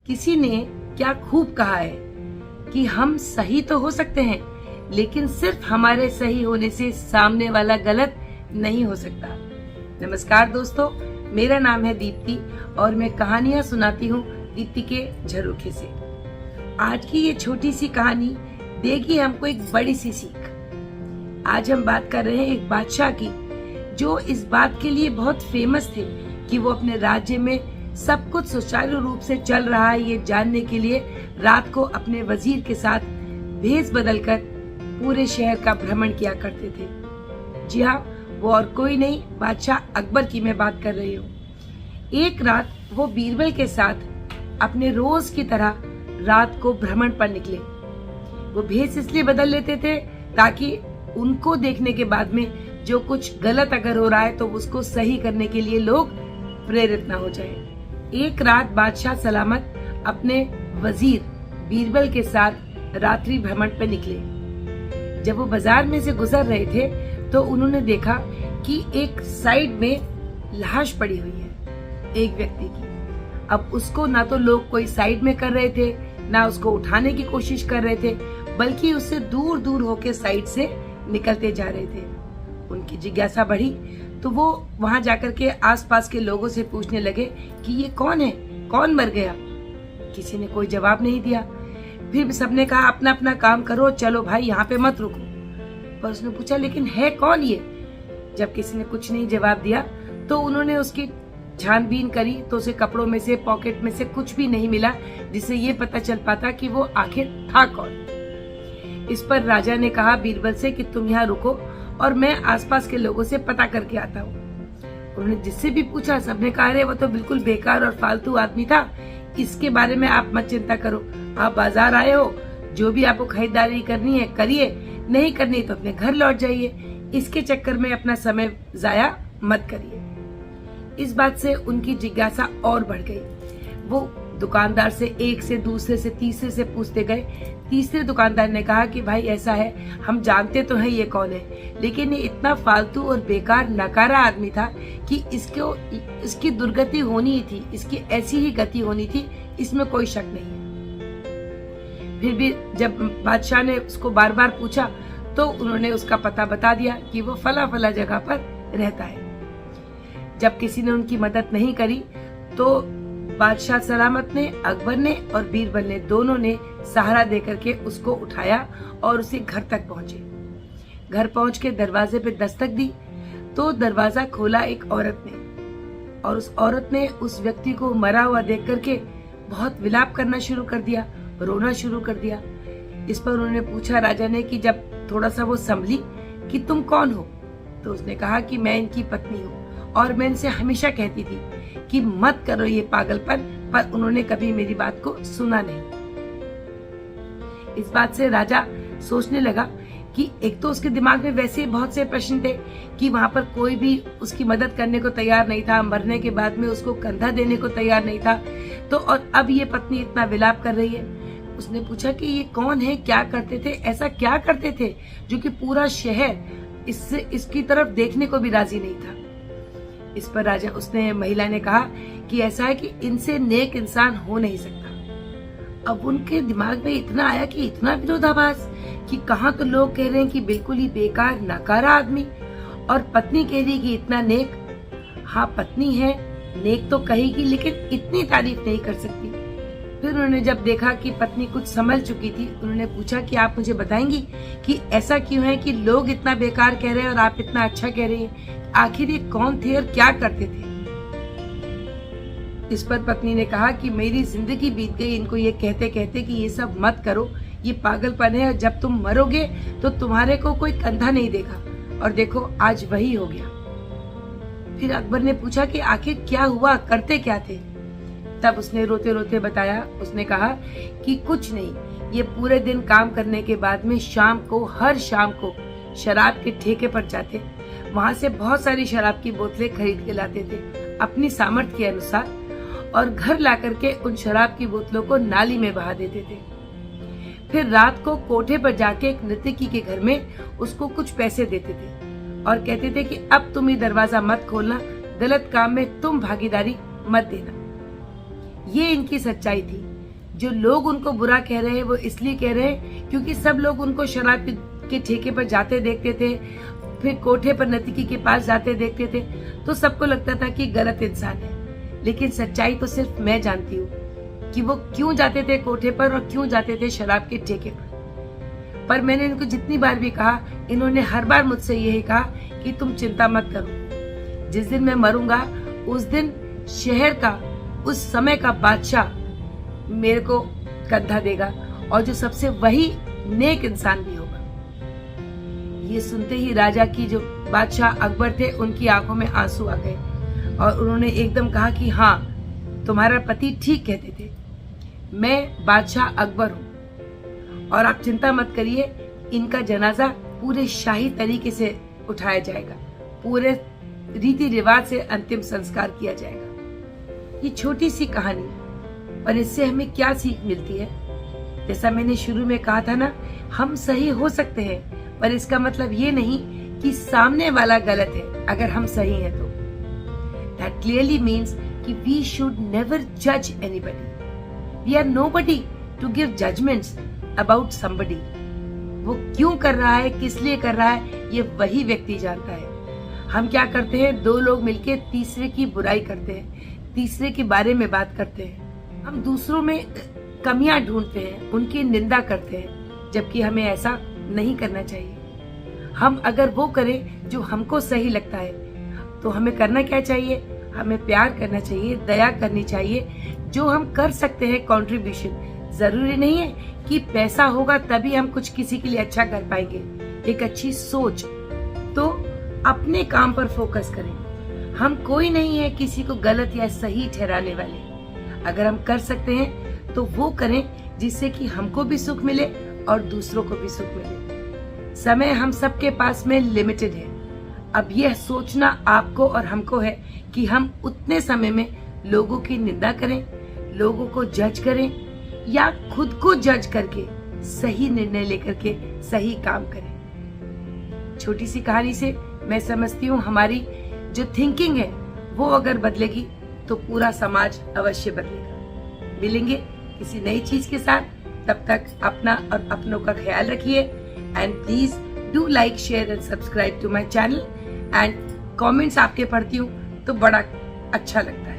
किसी ने क्या खूब कहा है कि हम सही तो हो सकते हैं, लेकिन सिर्फ हमारे सही होने से सामने वाला गलत नहीं हो सकता। नमस्कार दोस्तों, मेरा नाम है दीप्ति और मैं कहानियां सुनाती हूँ दीप्ति के झरोखे से। आज की ये छोटी सी कहानी देगी हमको एक बड़ी सी सीख। आज हम बात कर रहे हैं एक बादशाह की, जो इस बात के लिए बहुत फेमस थे कि वो अपने राज्य में सब कुछ सुचारू रूप से चल रहा है ये जानने के लिए रात को अपने वजीर के साथ भेष बदलकर पूरे शहर का भ्रमण किया करते थे। जी हाँ, वो और कोई नहीं, बादशाह अकबर की मैं बात कर रही हूँ। एक रात वो बीरबल के साथ अपने रोज की तरह रात को भ्रमण पर निकले। वो भेष इसलिए बदल लेते थे ताकि उनको देखने के बाद में जो कुछ गलत अगर हो रहा है तो उसको सही करने के लिए लोग प्रेरित ना हो जाए। एक रात बादशाह सलामत अपने वजीर बीरबल के साथ रात्रि भ्रमण पर निकले। जब वो बाजार में से गुजर रहे थे तो उन्होंने देखा कि एक साइड में लाश पड़ी हुई है एक व्यक्ति की। अब उसको ना तो लोग कोई साइड में कर रहे थे, ना उसको उठाने की कोशिश कर रहे थे, बल्कि उससे दूर दूर होके साइड से निकलते जा रहे थे। उनकी जिज्ञासा बढ़ी तो वो वहां जाकर के आसपास के लोगों से पूछने लगे कि ये कौन है, कौन मर गया। किसी ने कोई जवाब नहीं दिया। फिर सबने कहा अपना अपना काम करो, चलो भाई यहाँ पे मत रुको। पर उसने पूछा लेकिन है कौन ये। जब किसी ने कुछ नहीं जवाब दिया तो उन्होंने उसकी छानबीन करी तो उसे कपड़ों में से, पॉकेट में से कुछ भी नहीं मिला जिससे ये पता चल पाता कि वो आखिर था कौन। इस पर राजा ने कहा बीरबल से कि तुम यहाँ रुको और मैं आसपास के लोगों से पता करके आता हूँ। उन्होंने जिससे भी पूछा सबने कहा अरे वो तो बिल्कुल बेकार और फालतू आदमी था, इसके बारे में आप मत चिंता करो। आप बाजार आए हो, जो भी आपको खरीदारी करनी है करिए, नहीं करनी तो अपने घर लौट जाइए। इसके चक्कर में अपना समय जाया मत करिए। इस बात से उनकी जिज्ञासा और बढ़ गई। वो दुकानदार से एक से दूसरे से तीसरे से पूछते गए। तीसरे दुकानदार ने कहा कि भाई ऐसा है, हम जानते तो हैं ये कौन है, लेकिन ये इतना फालतू और बेकार नकारा आदमी था कि इसकी दुर्गति होनी ही थी, इसकी ऐसी ही गति होनी थी, इसमें कोई शक नहीं है। फिर भी जब बादशाह ने उसको बार बार पूछा तो उन्होंने उसका पता बता दिया कि वो फला फला जगह पर रहता है। जब किसी ने उनकी मदद नहीं करी तो बादशाह सलामत ने, अकबर ने और बीरबल ने दोनों ने सहारा देकर के उसको उठाया और उसे घर तक पहुंचे। घर पहुंच के दरवाजे पे दस्तक दी तो दरवाजा खोला एक औरत ने, और उस औरत ने उस व्यक्ति को मरा हुआ देख करके बहुत विलाप करना शुरू कर दिया, रोना शुरू कर दिया। इस पर उन्होंने पूछा राजा ने कि जब थोड़ा सा वो संभली कि तुम कौन हो, तो उसने कहा कि मैं इनकी पत्नी हूँ और मैं इनसे हमेशा कहती थी कि मत करो ये पागलपन, पर उन्होंने कभी मेरी बात को सुना नहीं। इस बात से राजा सोचने लगा कि एक तो उसके दिमाग में वैसे ही बहुत से प्रश्न थे कि वहां पर कोई भी उसकी मदद करने को तैयार नहीं था, मरने के बाद में उसको कंधा देने को तैयार नहीं था, तो और अब ये पत्नी इतना विलाप कर रही है। उसने पूछा कि ये कौन है, क्या करते थे, ऐसा क्या करते थे जो कि पूरा शहर इसकी तरफ देखने को भी राजी नहीं था। इस पर महिला ने कहा कि ऐसा है कि इनसे नेक इंसान हो नहीं सकता। अब उनके दिमाग में इतना आया कि इतना विरोधाभास कि कहाँ तो लोग कह रहे हैं कि बिल्कुल ही बेकार नकारा आदमी, और पत्नी कह रही कि इतना नेक। हाँ पत्नी है, नेक तो कहेगी लेकिन इतनी तारीफ नहीं कर सकती। फिर उन्होंने जब देखा कि पत्नी कुछ समझ चुकी थी, उन्होंने पूछा कि आप मुझे बताएंगी कि ऐसा क्यों है कि लोग इतना बेकार कह रहे हैं और आप इतना अच्छा कह रही हैं, आखिर ये कौन थे और क्या करते थे। इस पर पत्नी ने कहा कि मेरी जिंदगी बीत गई इनको ये कहते कहते कि ये सब मत करो, ये पागलपन है, जब तुम मरोगे तो तुम्हारे को कोई कंधा नहीं देगा, और देखो आज वही हो गया। फिर अकबर ने पूछा कि आखिर क्या हुआ, करते क्या थे। तब उसने रोते रोते बताया। उसने कहा कि कुछ नहीं, ये पूरे दिन काम करने के बाद में हर शाम को शराब के ठेके पर जाते, वहां से बहुत सारी शराब की बोतलें खरीद के लाते थे अपनी सामर्थ्य के अनुसार, और घर ला करके उन शराब की बोतलों को नाली में बहा देते थे। फिर रात को कोठे पर जाके एक नर्तकी के घर में उसको कुछ पैसे देते थे और कहते थे कि अब तुम ये दरवाजा मत खोलना, गलत काम में तुम भागीदारी मत देना। ये इनकी सच्चाई थी। जो लोग उनको बुरा कह रहे हैं वो इसलिए कह रहे हैं क्योंकि सब लोग उनको शराब के ठेके पर जाते देखते थे, फिर कोठे पर नर्तकी के पास जाते देखते थे, तो सबको लगता था कि गलत इंसान है। लेकिन सच्चाई तो सिर्फ मैं जानती हूँ कि वो क्यों जाते थे कोठे पर और क्यों जाते थे शराब के ठेके पर मैंने इनको जितनी बार भी कहा, इन्होंने हर बार मुझसे यही कहा कि तुम चिंता मत करो, जिस दिन मैं मरूंगा उस दिन शहर का उस समय का बादशाह मेरे को कंधा देगा और जो सबसे वही नेक इंसान भी होगा। ये सुनते ही राजा की जो बादशाह अकबर थे उनकी आंखों में आंसू आ गए और उन्होंने एकदम कहा कि हाँ, तुम्हारा पति ठीक कहते थे, मैं बादशाह अकबर हूँ और आप चिंता मत करिए, इनका जनाजा पूरे शाही तरीके से उठाया जाएगा, पूरे रीति रिवाज से अंतिम संस्कार किया जाएगा। ये छोटी सी कहानी, पर इससे हमें क्या सीख मिलती है? जैसा मैंने शुरू में कहा था ना, हम सही हो सकते हैं, पर इसका मतलब ये नहीं कि सामने वाला गलत है अगर हम सही हैं तो। That clearly means कि we should never judge anybody. We are nobody to give judgments about somebody. वो क्यों कर रहा है, किस लिए कर रहा है, ये वही व्यक्ति जानता है। हम क्या करते हैं, दो लोग मिलके तीसरे की बुराई करते हैं, तीसरे के बारे में बात करते हैं, हम दूसरों में कमियां ढूंढते हैं, उनकी निंदा करते हैं, जबकि हमें ऐसा नहीं करना चाहिए। हम अगर वो करें जो हमको सही लगता है तो हमें करना क्या चाहिए? हमें प्यार करना चाहिए, दया करनी चाहिए, जो हम कर सकते हैं कंट्रीब्यूशन। जरूरी नहीं है कि पैसा होगा तभी हम कुछ किसी के लिए अच्छा कर पाएंगे। एक अच्छी सोच, तो अपने काम पर फोकस करें। हम कोई नहीं है किसी को गलत या सही ठहराने वाले। अगर हम कर सकते हैं तो वो करें जिससे कि हमको भी सुख मिले और दूसरों को भी सुख मिले। समय हम सबके पास में लिमिटेड है। अब यह सोचना आपको और हमको है कि हम उतने समय में लोगों की निंदा करें, लोगों को जज करें या खुद को जज करके सही निर्णय लेकर के सही काम करें। छोटी सी कहानी से मैं समझती हूँ हमारी जो थिंकिंग है वो अगर बदलेगी तो पूरा समाज अवश्य बदलेगा। मिलेंगे किसी नई चीज के साथ, तब तक अपना और अपनों का ख्याल रखिए and please do like, share and subscribe to my channel and comments आपके पढ़ती हूँ तो बड़ा अच्छा लगता है।